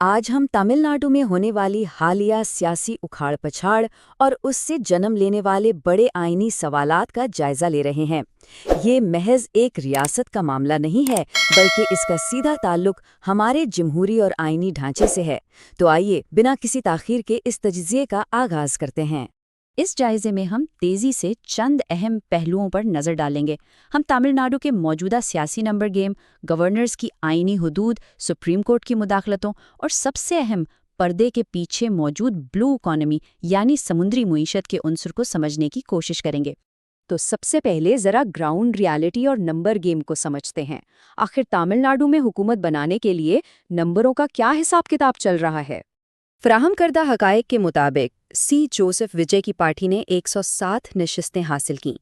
आज हम तमिलनाडु में होने वाली हालिया सियासी उखाड़ पछाड़ और उससे जन्म लेने वाले बड़े आईनी सवालात का जायजा ले रहे हैं। ये महज एक रियासत का मामला नहीं है, बल्कि इसका सीधा ताल्लुक हमारे जमहूरी और आईनी ढांचे से है। तो आइए बिना किसी ताख़ीर के इस तजज़िये का आगाज़ करते हैं। इस जायजे में हम तेज़ी से चंद अहम पहलुओं पर नज़र डालेंगे। हम तमिलनाडु के मौजूदा सियासी नंबर गेम, गवर्नर्स की आईनी हुदूद, सुप्रीम कोर्ट की मुदाखलतों और सबसे अहम पर्दे के पीछे मौजूद ब्लू इकॉनमी यानी समुद्री मुईशत के उनसर को समझने की कोशिश करेंगे। तो सबसे पहले ज़रा ग्राउंड रियलिटी और नंबर गेम को समझते हैं। आखिर तमिलनाडु में हुकूमत बनाने के लिए नंबरों का क्या हिसाब किताब चल रहा है? फराहम करदा हक़ाइक़ के मुताबिक सी जोसेफ विजय की पार्टी ने 107 नशिस्तें हासिल कीं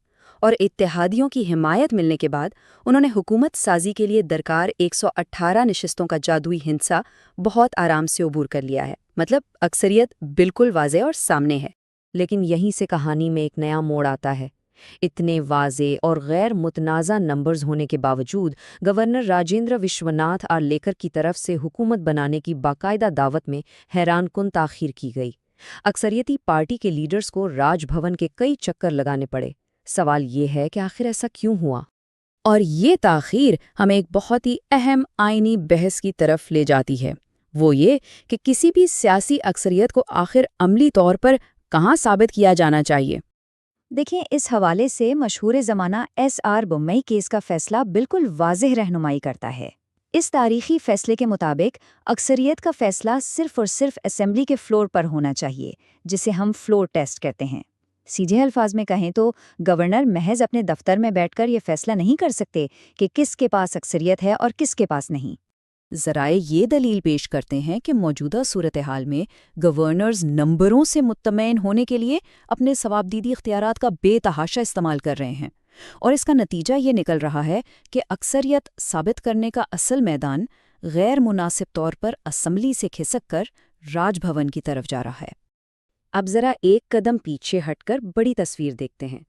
और इत्तेहादियों की हिमायत मिलने के बाद उन्होंने हुकूमत साजी के लिए दरकार 118 नशिस्तों का जादुई हिंसा बहुत आराम से अबूर कर लिया है। मतलब अक्सरियत बिल्कुल वाज़ेह और सामने है। लेकिन यहीं से कहानी में एक नया मोड़ आता है। इतने वाज़ेह और गैर मुतनाज़ा नंबर्स होने के बावजूद गवर्नर राजेंद्र विश्वनाथ आर्लेकर की तरफ से हुकूमत बनाने की बाकायदा दावत में हैरानकुन ताख़ीर की गई। अक्सरियती पार्टी के लीडर्स को राजभवन के कई चक्कर लगाने पड़े। सवाल ये है कि आखिर ऐसा क्यों हुआ? और ये ताख़ीर हमें एक बहुत ही अहम आईनी बहस की तरफ ले जाती है। वो ये कि किसी भी सियासी अक्सरियत को आखिर अमली तौर पर कहाँ साबित किया जाना चाहिए। देखिए, इस हवाले से मशहूर ज़माना एस.आर. बोम्मई केस का फैसला बिल्कुल वाज़ेह रहनुमाई करता है। इस तारीखी फैसले के मुताबिक अक्सरियत का फैसला सिर्फ और सिर्फ असेंबली के फ्लोर पर होना चाहिए, जिसे हम फ्लोर टेस्ट कहते हैं। सीधे अल्फाज में कहें तो गवर्नर महज अपने दफ्तर में बैठकर ये फैसला नहीं कर सकते कि किसके पास अक्सरियत है और किसके पास नहीं। ज़राए ये दलील पेश करते हैं कि मौजूदा सूरत हाल में गवर्नर्स नंबरों से मुत्तमईन होने के लिए अपने सवाबदीदी इख्तियारात का बेतहाशा इस्तेमाल कर रहे हैं, और इसका नतीजा ये निकल रहा है कि अक्सरियत साबित करने का असल मैदान गैर मुनासिब तौर पर असम्बली से खिसक कर राजभवन की तरफ जा रहा है। अब ज़रा एक कदम पीछे हटकर बड़ी तस्वीर देखते हैं।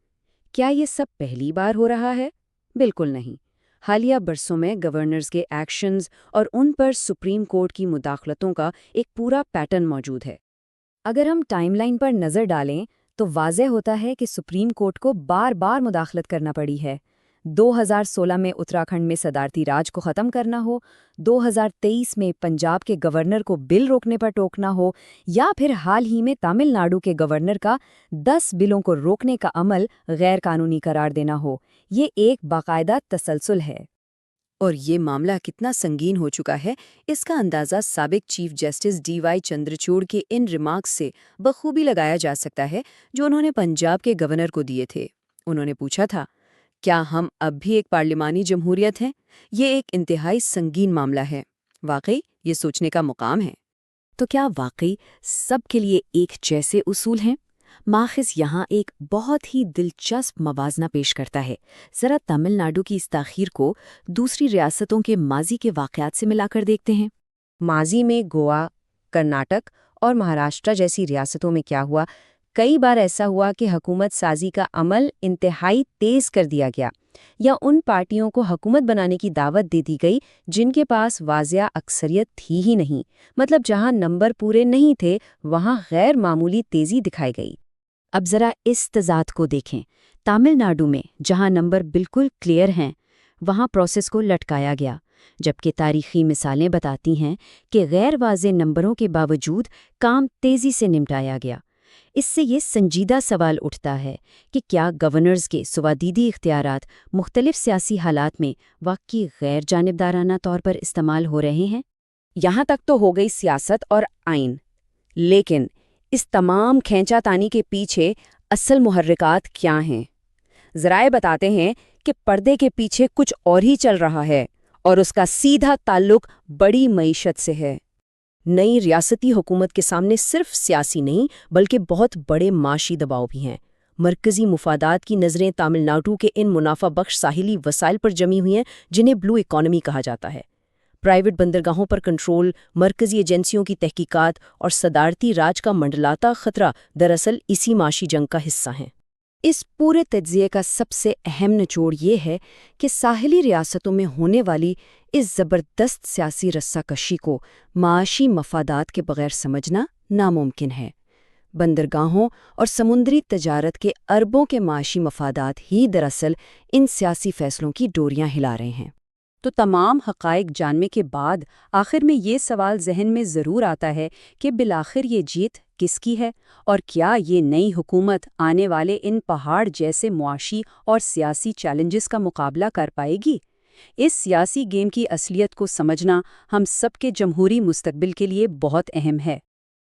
क्या ये सब पहली बार हो रहा है? बिल्कुल नहीं। हालिया बरसों में गवर्नर्स के एक्शंस और उन पर सुप्रीम कोर्ट की मुदाखलतों का एक पूरा पैटर्न मौजूद है। अगर हम टाइमलाइन पर नज़र डालें तो वाज़ेह होता है कि सुप्रीम कोर्ट को बार बार मुदाखलत करना पड़ी है। 2016 में उत्तराखंड में सदारती राज को ख़त्म करना हो, 2023 में पंजाब के गवर्नर को बिल रोकने पर टोकना हो, या फिर हाल ही में तमिलनाडु के गवर्नर का 10 बिलों को रोकने का अमल गैर कानूनी करार देना हो। ये एक बाकायदा तसलसल है। और ये मामला कितना संगीन हो चुका है, इसका अंदाज़ा साबिक चीफ जस्टिस डी.वाई. चंद्रचूड़ के इन रिमार्क्स से बखूबी लगाया जा सकता है जो उन्होंने पंजाब के गवर्नर को दिए थे। उन्होंने पूछा था, क्या हम अब भी एक पार्लिमानी जमहूरियत हैं? ये एक इंतहाई संगीन मामला है। वाकई ये सोचने का मुकाम है। तो क्या वाकई सब के लिए एक जैसे उसूल हैं? माखिज़ यहाँ एक बहुत ही दिलचस्प मवाजना पेश करता है। ज़रा तमिलनाडु की इस ताख़ीर को दूसरी रियासतों के माजी के वाक़यात से मिलाकर देखते हैं। माजी में गोवा, कर्नाटक और महाराष्ट्र जैसी रियासतों में क्या हुआ? कई बार ऐसा हुआ कि हुकूमत साजी का अमल इंतहाई तेज़ कर दिया गया, या उन पार्टियों को हुकूमत बनाने की दावत दे दी गई जिनके पास वाज़ेह अक्सरियत थी ही नहीं। मतलब जहां नंबर पूरे नहीं थे वहां गैर मामूली तेज़ी दिखाई गई। अब ज़रा इस तज़ाद को देखें। तमिलनाडु में जहां नंबर बिल्कुल क्लियर हैं, वहां प्रोसेस को लटकाया गया, जबकि तारीख़ी मिसालें बताती हैं कि गैर वाज़ेह नंबरों के बावजूद काम तेज़ी से निपटाया गया। इससे ये संजीदा सवाल उठता है कि क्या गवर्नर्स के सवादीदी इख्तियारात मुख्तलिफ सियासी हालात में वाकई गैर जानिबदाराना तौर पर इस्तेमाल हो रहे हैं? यहाँ तक तो हो गई सियासत और आइन, लेकिन इस तमाम खींचातानी के पीछे असल मुहर्रिकात क्या हैं? ज़राए बताते हैं कि पर्दे के पीछे कुछ और ही चल रहा है, और उसका सीधा ताल्लुक बड़ी मईशत से है। नई रियासती हुकूमत के सामने सिर्फ सियासी नहीं बल्कि बहुत बड़े माशी दबाव भी हैं। मरकज़ी मुफादात की नज़रें तमिलनाडु के इन मुनाफा बख्श साहिली वसाइल पर जमी हुई हैं जिन्हें ब्लू इकॉनमी कहा जाता है। प्राइवेट बंदरगाहों पर कंट्रोल, मरकज़ी एजेंसियों की तहकीकात और सदारती राज का मंडलाता ख़तरा दरअसल इसी माशी जंग का हिस्सा हैं। اس پورے تجزیے کا سب سے اہم نچوڑ یہ ہے کہ ساحلی ریاستوں میں ہونے والی اس زبردست سیاسی رسہ کشی کو معاشی مفادات کے بغیر سمجھنا ناممکن ہے۔ بندرگاہوں اور سمندری تجارت کے اربوں کے معاشی مفادات ہی دراصل ان سیاسی فیصلوں کی ڈوریاں ہلا رہے ہیں۔ تو تمام حقائق جاننے کے بعد آخر میں یہ سوال ذہن میں ضرور آتا ہے کہ بالآخر یہ جیت کس کی ہے، اور کیا یہ نئی حکومت آنے والے ان پہاڑ جیسے معاشی اور سیاسی چیلنجز کا مقابلہ کر پائے گی؟ اس سیاسی گیم کی اصلیت کو سمجھنا ہم سب کے جمہوری مستقبل کے لیے بہت اہم ہے۔